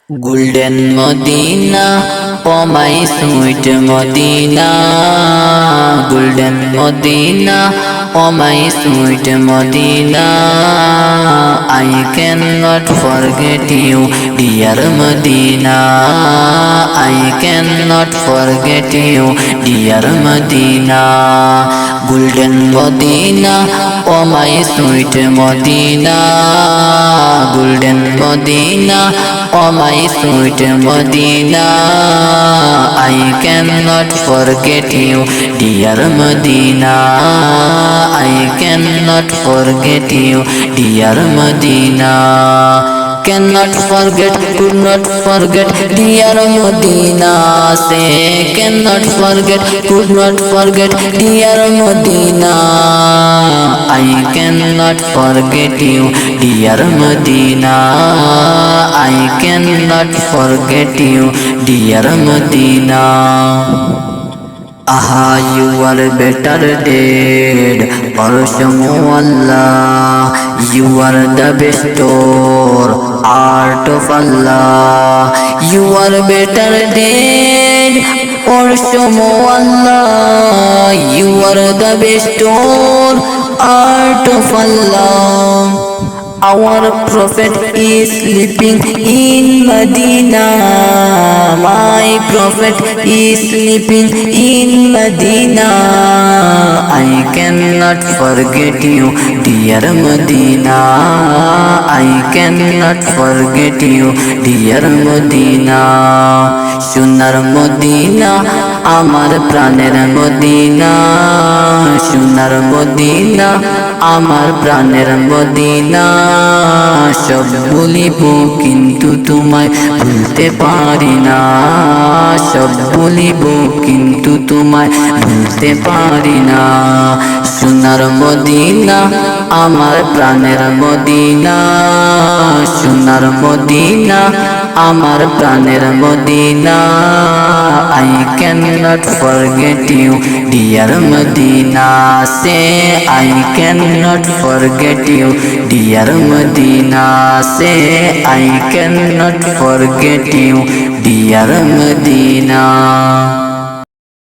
Golden Medina, oh my sweet Medina. Golden Medina, oh my sweet Medina. I cannot forget you, dear Medina. I cannot forget you, dear Medina. Golden Medina, oh my sweet Medina. Golden Medina, oh my sweet Medina. I cannot forget you, dear Medina. I cannot forget you, dear Medina. Cannot forget, could not forget, dear Medina. Say, cannot forget, could not forget, dear Medina. I cannot forget you, dear Medina. I cannot forget you, dear Medina. Aha, you are better dead, Parshamu Allah. You are the best art of Allah. You are better dead, Parshamu Allah. You are the best art of Allah. Our Prophet is sleeping in Medina. My Prophet is sleeping in Medina. I cannot forget you, dear Medina. I cannot forget you, dear Medina. সোনার Medina আমার প্রাণের Medina, সোনার Medina আমার প্রাণের Medina. সব বলিব কিন্তু তোমায় ভুলতে পারি না, সব বলিব কিন্তু তোমায় ভুলতে পারি না। সোনার মদিনা আমার প্রাণের মদিনা, সোনার মদিনা আমার প্রাণের Medina. I cannot forget you, dear Medina. Say, I cannot forget you, dear Medina. Say, I cannot forget you, dear Medina.